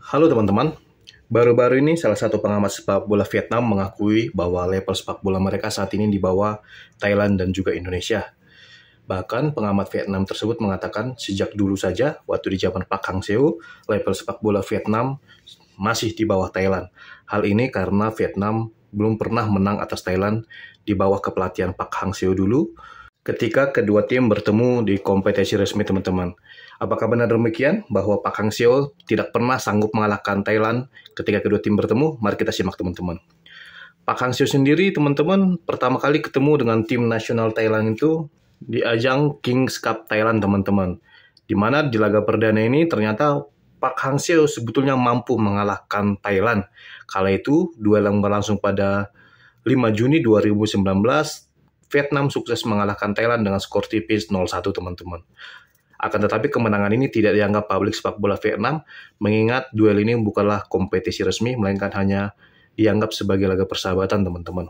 Halo teman-teman, baru-baru ini salah satu pengamat sepak bola Vietnam mengakui bahwa level sepak bola mereka saat ini di bawah Thailand dan juga Indonesia. Bahkan pengamat Vietnam tersebut mengatakan sejak dulu saja, waktu di zaman Park Hang-seo, level sepak bola Vietnam masih di bawah Thailand. Hal ini karena Vietnam belum pernah menang atas Thailand di bawah kepelatihan Park Hang-seo dulu, ketika kedua tim bertemu di kompetisi resmi teman-teman. Apakah benar demikian bahwa Park Hang-seo tidak pernah sanggup mengalahkan Thailand ketika kedua tim bertemu? Mari kita simak teman-teman. Park Hang-seo sendiri teman-teman pertama kali ketemu dengan tim nasional Thailand itu di ajang Kings Cup Thailand teman-teman. Di mana di laga perdana ini ternyata Park Hang-seo sebetulnya mampu mengalahkan Thailand. Kala itu duel yang berlangsung pada 5 Juni 2019, Vietnam sukses mengalahkan Thailand dengan skor tipis 0-1 teman-teman. Akan tetapi kemenangan ini tidak dianggap publik sepak bola Vietnam, mengingat duel ini bukanlah kompetisi resmi, melainkan hanya dianggap sebagai laga persahabatan teman-teman.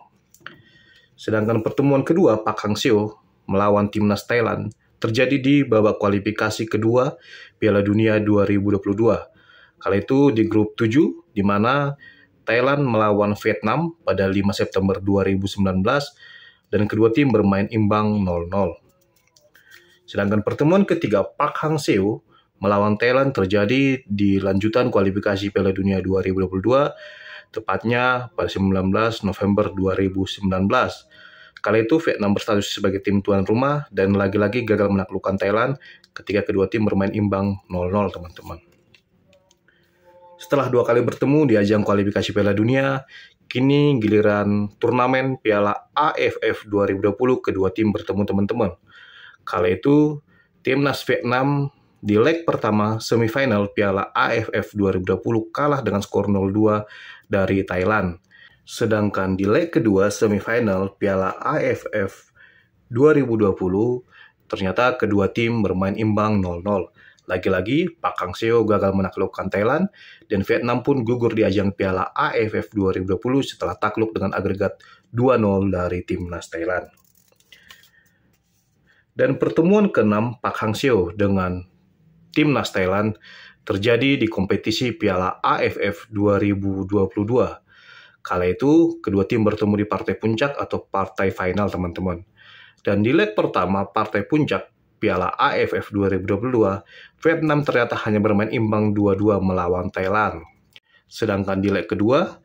Sedangkan pertemuan kedua Park Hang-seo melawan timnas Thailand terjadi di babak kualifikasi kedua Piala Dunia 2022. Kala itu di grup 7, di mana Thailand melawan Vietnam pada 5 September 2019, dan kedua tim bermain imbang 0-0. Sedangkan pertemuan ketiga Park Hang-seo melawan Thailand terjadi di lanjutan kualifikasi Piala Dunia 2022, tepatnya pada 19 November 2019. Kala itu Vietnam berstatus sebagai tim tuan rumah dan lagi-lagi gagal menaklukkan Thailand ketika kedua tim bermain imbang 0-0 teman-teman. Setelah dua kali bertemu di ajang kualifikasi Piala Dunia, kini giliran turnamen Piala AFF 2020 kedua tim bertemu teman-teman. Kala itu, timnas Vietnam di leg pertama semifinal Piala AFF 2020 kalah dengan skor 0-2 dari Thailand. Sedangkan di leg kedua semifinal Piala AFF 2020, ternyata kedua tim bermain imbang 0-0. Lagi-lagi, Park Hang-seo gagal menaklukkan Thailand, dan Vietnam pun gugur di ajang Piala AFF 2020 setelah takluk dengan agregat 2-0 dari timnas Thailand. Dan pertemuan ke-6 Park Hang-seo dengan timnas Thailand terjadi di kompetisi Piala AFF 2022. Kala itu, kedua tim bertemu di partai puncak atau partai final teman-teman. Dan di leg pertama partai puncak Piala AFF 2022, Vietnam ternyata hanya bermain imbang 2-2 melawan Thailand. Sedangkan di leg kedua,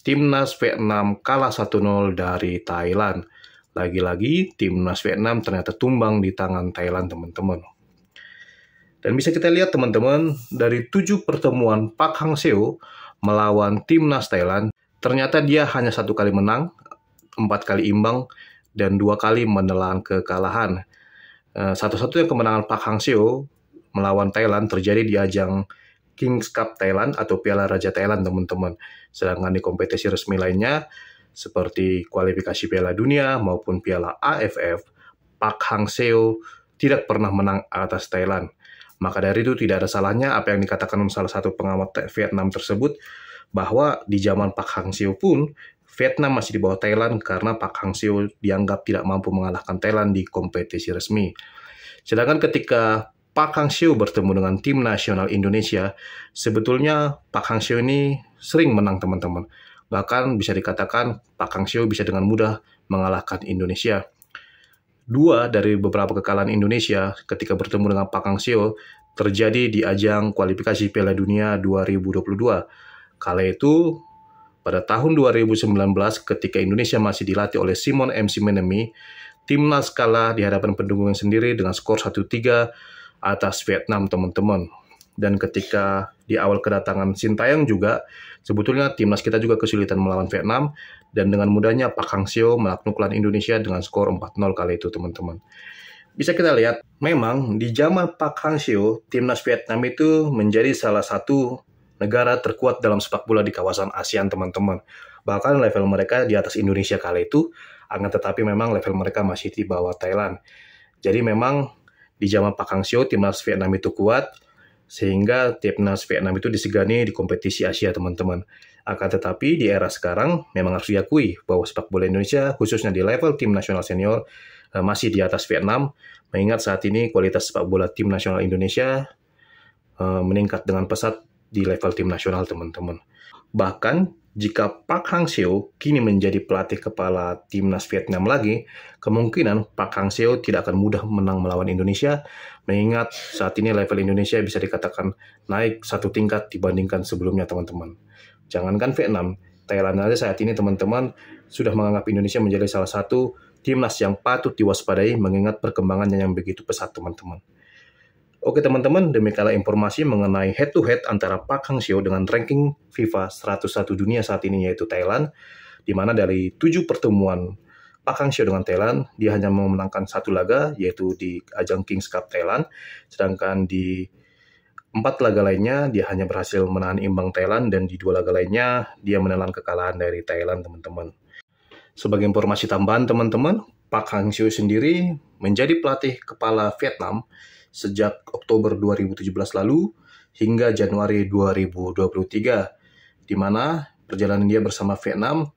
timnas Vietnam kalah 1-0 dari Thailand. Lagi-lagi, timnas Vietnam ternyata tumbang di tangan Thailand, teman-teman. Dan bisa kita lihat, teman-teman, dari 7 pertemuan Park Hang-seo melawan timnas Thailand, ternyata dia hanya 1 kali menang, 4 kali imbang, dan 2 kali menelan kekalahan. Satu-satunya kemenangan Park Hang-seo melawan Thailand terjadi di ajang Kings Cup Thailand atau Piala Raja Thailand, teman-teman. Sedangkan di kompetisi resmi lainnya, seperti kualifikasi Piala Dunia maupun Piala AFF, Park Hang-seo tidak pernah menang atas Thailand. Maka dari itu tidak ada salahnya apa yang dikatakan salah satu pengamat Vietnam tersebut, bahwa di zaman Park Hang-seo pun Vietnam masih di bawah Thailand karena Park Hang-seo dianggap tidak mampu mengalahkan Thailand di kompetisi resmi. Sedangkan ketika Park Hang-seo bertemu dengan tim nasional Indonesia, sebetulnya Park Hang-seo ini sering menang teman-teman. Bahkan bisa dikatakan Park Hang-seo bisa dengan mudah mengalahkan Indonesia. 2 dari beberapa kekalahan Indonesia ketika bertemu dengan Park Hang-seo terjadi di ajang kualifikasi Piala Dunia 2022. Kala itu, pada tahun 2019 ketika Indonesia masih dilatih oleh Simon MC Menemy, timnas kalah di hadapan pendukungnya sendiri dengan skor 1-3 atas Vietnam, teman-teman. Dan ketika di awal kedatangan Sintayong juga, sebetulnya timnas kita juga kesulitan melawan Vietnam, dan dengan mudahnya Park Hang-seo menaklukkan Indonesia dengan skor 4-0 kali itu, teman-teman. Bisa kita lihat, memang di zaman Park Hang-seo, timnas Vietnam itu menjadi salah satu negara terkuat dalam sepak bola di kawasan ASEAN, teman-teman. Bahkan level mereka di atas Indonesia kala itu, akan tetapi memang level mereka masih di bawah Thailand. Jadi memang di zaman Park Hang-seo, timnas Vietnam itu kuat, sehingga timnas Vietnam itu disegani di kompetisi Asia, teman-teman. Akan tetapi di era sekarang, memang harus diakui bahwa sepak bola Indonesia, khususnya di level tim nasional senior, masih di atas Vietnam, mengingat saat ini kualitas sepak bola tim nasional Indonesia meningkat dengan pesat di level tim nasional, teman-teman. Bahkan, jika Park Hang-seo kini menjadi pelatih kepala timnas Vietnam lagi, kemungkinan Park Hang-seo tidak akan mudah menang melawan Indonesia, mengingat saat ini level Indonesia bisa dikatakan naik satu tingkat dibandingkan sebelumnya, teman-teman. Jangankan Vietnam, Thailand aja saat ini, teman-teman, sudah menganggap Indonesia menjadi salah satu timnas yang patut diwaspadai mengingat perkembangannya yang begitu pesat, teman-teman. Oke teman-teman, demikianlah informasi mengenai head-to-head antara Park Hang-seo dengan ranking FIFA 101 dunia saat ini, yaitu Thailand, di mana dari 7 pertemuan Park Hang-seo dengan Thailand, dia hanya memenangkan 1 laga, yaitu di ajang Kings Cup Thailand, sedangkan di 4 laga lainnya, dia hanya berhasil menahan imbang Thailand, dan di 2 laga lainnya, dia menelan kekalahan dari Thailand, teman-teman. Sebagai informasi tambahan, teman-teman, Park Hang-seo sendiri menjadi pelatih kepala Vietnam sejak Oktober 2017 lalu hingga Januari 2023, di mana perjalanan dia bersama Vietnam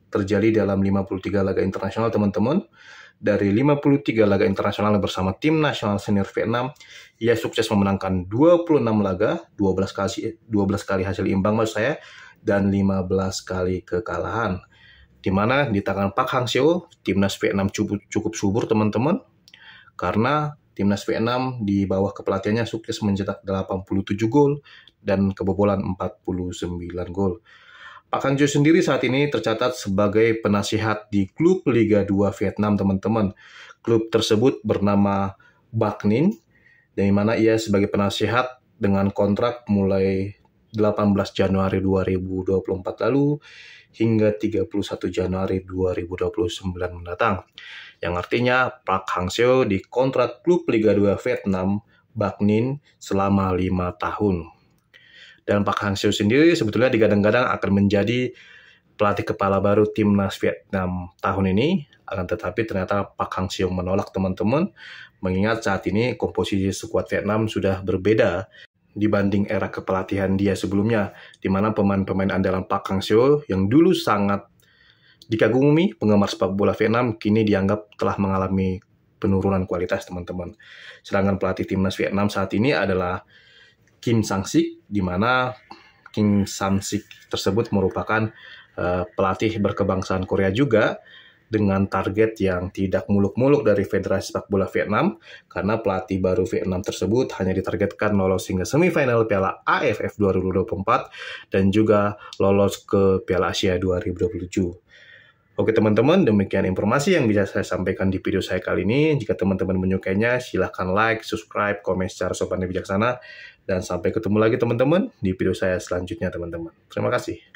terjadi dalam 53 laga internasional, teman-teman. Dari 53 laga internasional bersama tim nasional senior Vietnam, ia sukses memenangkan 26 laga, 12 kali hasil imbang maksud saya, dan 15 kali kekalahan. Di mana di tangan Park Hang-seo, timnas Vietnam cukup subur, teman-teman, karena timnas Vietnam di bawah kepelatihannya sukses mencetak 87 gol dan kebobolan 49 gol. Park Hang-seo sendiri saat ini tercatat sebagai penasihat di klub Liga 2 Vietnam, teman-teman. Klub tersebut bernama Bac Ninh, di mana ia sebagai penasihat dengan kontrak mulai 18 Januari 2024 lalu hingga 31 Januari 2029 mendatang. Yang artinya Park Hang-seo dikontrak klub Liga 2 Vietnam Bac Ninh selama 5 tahun. Dan Park Hang-seo sendiri sebetulnya digadang-gadang akan menjadi pelatih kepala baru timnas Vietnam tahun ini, akan tetapi ternyata Park Hang-seo menolak, teman-teman, mengingat saat ini komposisi skuad Vietnam sudah berbeda dibanding era kepelatihan dia sebelumnya, di mana pemain-pemain andalan Park Hang-seo yang dulu sangat dikagumi penggemar sepak bola Vietnam kini dianggap telah mengalami penurunan kualitas, teman-teman. Sedangkan pelatih timnas Vietnam saat ini adalah Kim Sang-sik, di mana Kim Sang-sik tersebut merupakan pelatih berkebangsaan Korea juga, dengan target yang tidak muluk-muluk dari Federasi Sepak Bola Vietnam, karena pelatih baru Vietnam tersebut hanya ditargetkan lolos hingga semifinal Piala AFF 2024 dan juga lolos ke Piala Asia 2027. Oke teman-teman, demikian informasi yang bisa saya sampaikan di video saya kali ini. Jika teman-teman menyukainya, silahkan like, subscribe, komen secara sopan dan bijaksana. Dan sampai ketemu lagi teman-teman di video saya selanjutnya, teman-teman. Terima kasih.